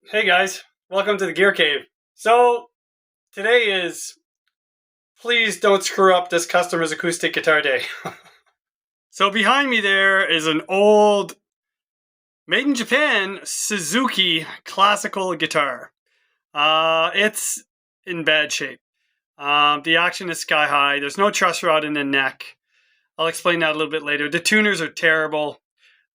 Hey guys, welcome to the Gear Cave. So today is please don't screw up this customer's acoustic guitar day. So behind me there is an old made in Japan Suzuki classical guitar. It's in bad shape. The action is sky high. There's no truss rod in the neck. I'll explain that a little bit later. The tuners are terrible.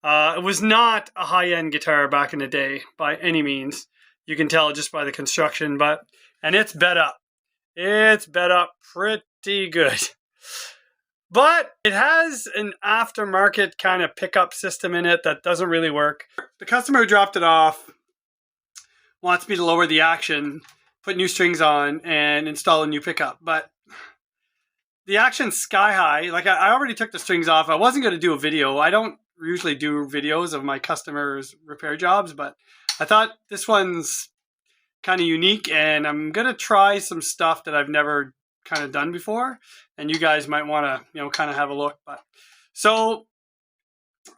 It was not a high-end guitar back in the day by any means. You can tell just by the construction, and it's bed up. It's bed up pretty good. But it has an aftermarket kind of pickup system in it that doesn't really work. The customer who dropped it off wants me to lower the action, put new strings on, and install a new pickup. But the action's sky high. Like I already took the strings off. I wasn't going to do a video. I don't usually do videos of my customers' repair jobs, but I thought this one's kind of unique, and I'm gonna try some stuff that I've never kind of done before, and you guys might want to kind of have a look. But so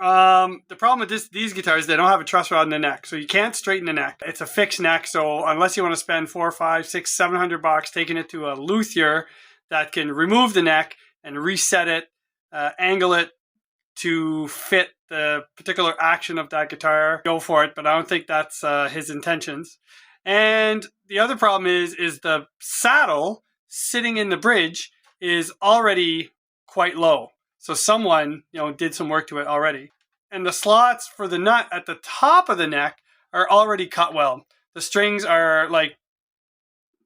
the problem with these guitars, they don't have a truss rod in the neck, so you can't straighten the neck. It's a fixed neck, so unless you want to spend $400, $500, $600, $700 taking it to a luthier that can remove the neck and reset it, angle it to fit the particular action of that guitar, go for it. But I don't think that's his intentions. And the other problem is the saddle sitting in the bridge is already quite low. So someone, did some work to it already. And the slots for the nut at the top of the neck are already cut well. The strings are like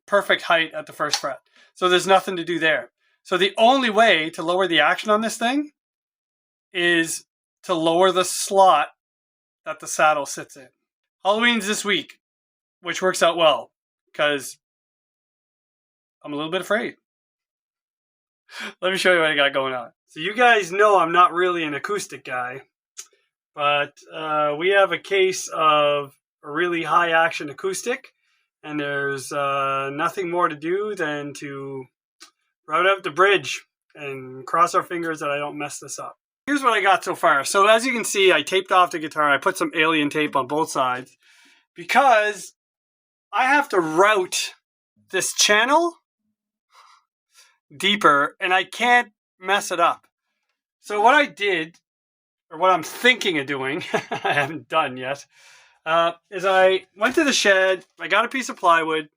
perfect height at the first fret. So there's nothing to do there. So the only way to lower the action on this thing is to lower the slot that the saddle sits in. Halloween's this week, which works out well because I'm a little bit afraid. Let me show you what I got going on. So you guys know I'm not really an acoustic guy, but we have a case of a really high action acoustic, and there's nothing more to do than to route out the bridge and cross our fingers that I don't mess this up. Here's what I got so far. So as you can see, I taped off the guitar. I put some alien tape on both sides because I have to route this channel deeper and I can't mess it up. So what I did, or what I'm thinking of doing, I haven't done yet, is I went to the shed, I got a piece of plywood,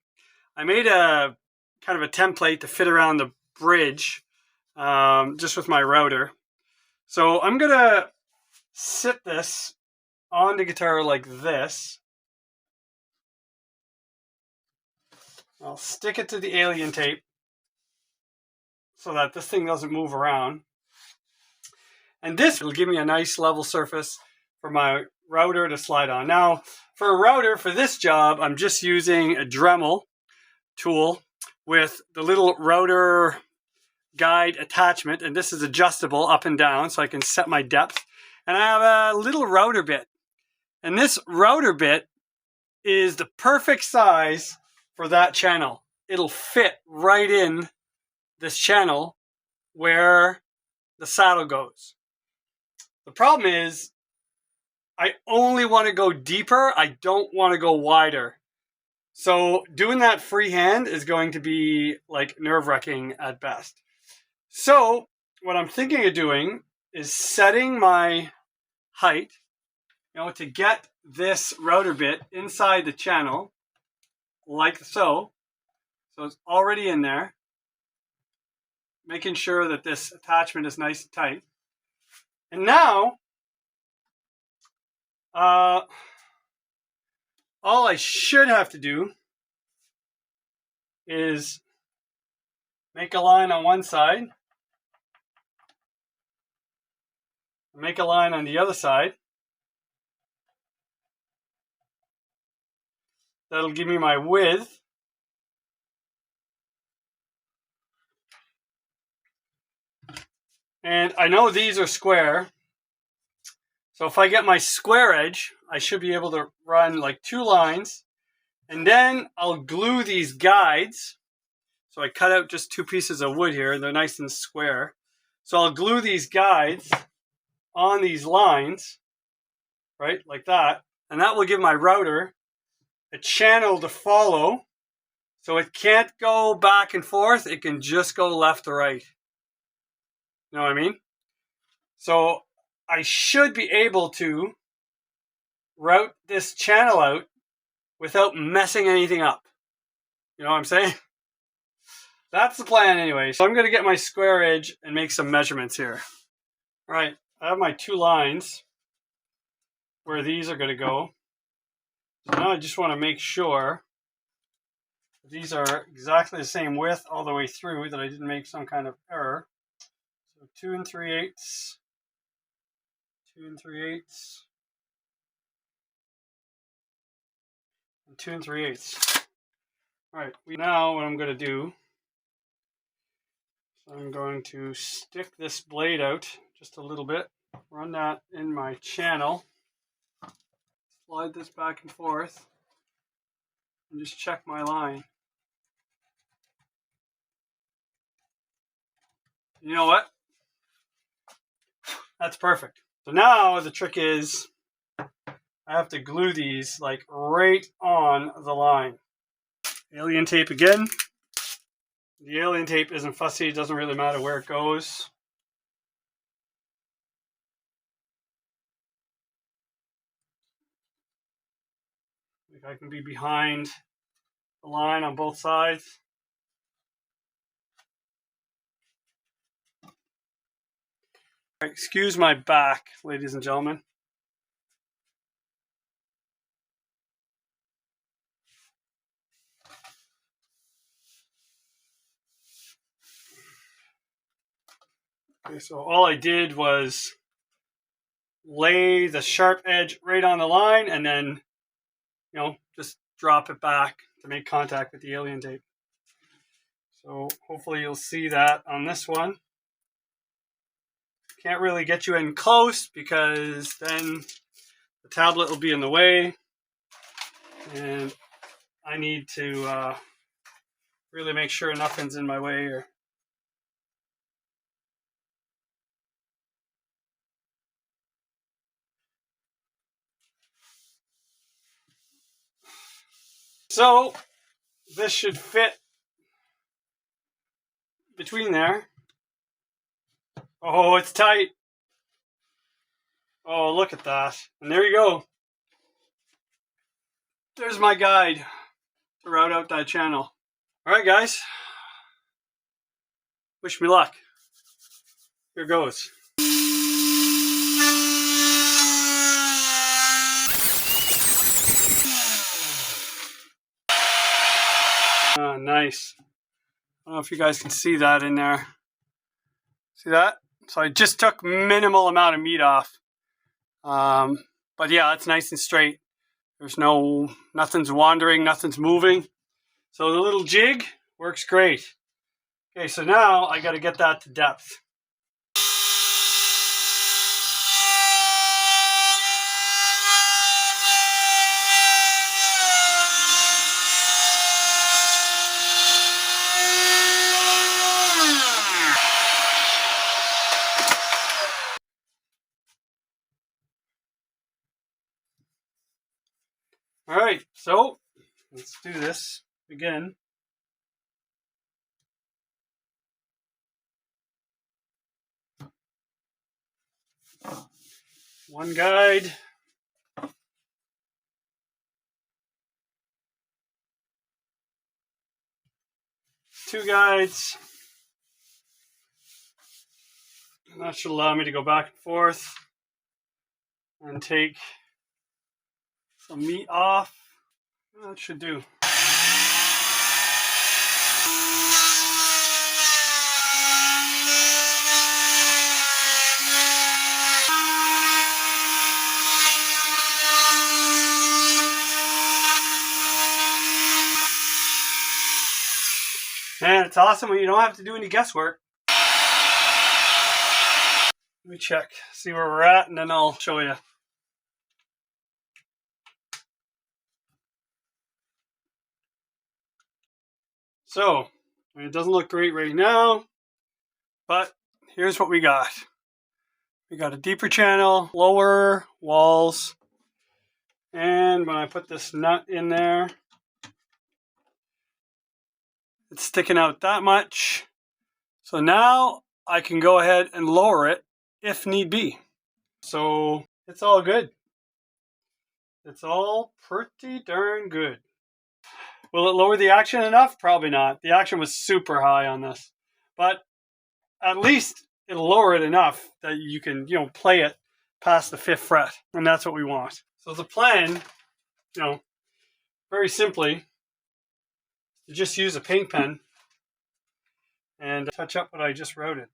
I made a kind of a template to fit around the bridge just with my router. So I'm going to sit this on the guitar like this. I'll stick it to the alien tape so that this thing doesn't move around. And this will give me a nice level surface for my router to slide on. Now, for a router for this job, I'm just using a Dremel tool with the little router guide attachment, and this is adjustable up and down so I can set my depth. And I have a little router bit, and this router bit is the perfect size for that channel. It'll fit right in this channel where the saddle goes. The problem is I only want to go deeper. I don't want to go wider. So doing that freehand is going to be like nerve-wracking at best. So what I'm thinking of doing is setting my height, to get this router bit inside the channel, like so. So it's already in there. Making sure that this attachment is nice and tight. And now, all I should have to do is make a line on one side, make a line on the other side. That'll give me my width. And I know these are square. So if I get my square edge, I should be able to run like 2 lines. And then I'll glue these guides. So I cut out just 2 pieces of wood here. They're nice and square. So I'll glue these guides on these lines, right, like that. And that will give my router a channel to follow. So it can't go back and forth. It can just go left to right. You know what I mean? So I should be able to route this channel out without messing anything up. You know what I'm saying? That's the plan anyway. So I'm going to get my square edge and make some measurements here. All right, I have my 2 lines where these are going to go. So now I just want to make sure these are exactly the same width all the way through, that I didn't make some kind of error. So 2 3/8, 2 3/8, and 2 3/8. All right, now what I'm going to do, I'm going to stick this blade out just a little bit, run that in my channel, slide this back and forth, and just check my line. You know what? That's perfect. So now the trick is I have to glue these like right on the line. Alien tape again. The alien tape isn't fussy. It doesn't really matter where it goes. Like I can be behind the line on both sides. Excuse my back, ladies and gentlemen. Okay, so all I did was lay the sharp edge right on the line and then, just drop it back to make contact with the alien tape. So hopefully you'll see that on this one. Can't really get you in close because then the tablet will be in the way, and I need to really make sure nothing's in my way here. So this should fit between there. Oh, it's tight. Oh, look at that. And there you go. There's my guide to route out that channel. All right, guys. Wish me luck. Here goes. Oh, nice. I don't know if you guys can see that in there. See that? So I just took minimal amount of meat off. But yeah, it's nice and straight. There's nothing's wandering, nothing's moving. So the little jig works great. Okay, so now I got to get that to depth. All right, so let's do this again. One guide. Two guides. And that should allow me to go back and forth and take some meat off. That should do. And it's awesome when you don't have to do any guesswork. Let me check, see where we're at, and then I'll show you. So, it doesn't look great right now, but here's what we got. We got a deeper channel, lower walls, And when I put this nut in there, it's sticking out that much. So now I can go ahead and lower it if need be. So it's all good. It's all pretty darn good. Will it lower the action enough? Probably not. The action was super high on this. But at least it'll lower it enough that you can, play it past the 5th fret. And that's what we want. So the plan, very simply, to just use a paint pen and touch up what I just routed.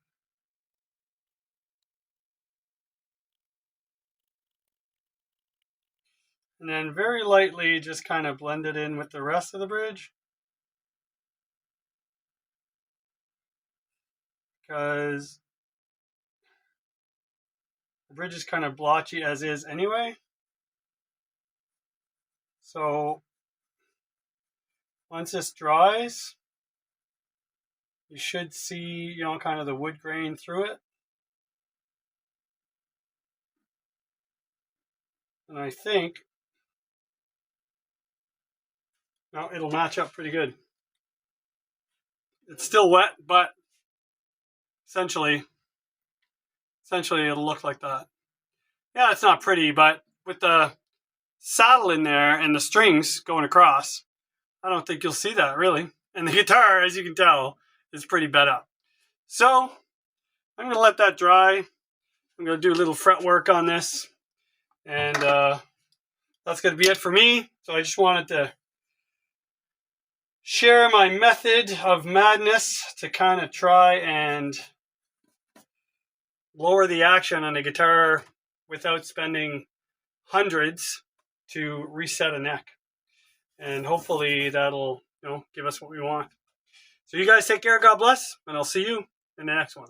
And then very lightly just kind of blend it in with the rest of the bridge. Because the bridge is kind of blotchy as is anyway. So once this dries, you should see, kind of the wood grain through it. And I think now it'll match up pretty good. It's still wet, but essentially it'll look like that. Yeah, it's not pretty, but with the saddle in there and the strings going across, I don't think you'll see that really. And the guitar, as you can tell, is pretty bent up. So I'm going to let that dry. I'm going to do a little fret work on this. And that's going to be it for me. So I just wanted to share my method of madness to kind of try and lower the action on the guitar without spending hundreds to reset a neck. And hopefully that'll, give us what we want. So you guys take care, God bless, and I'll see you in the next one.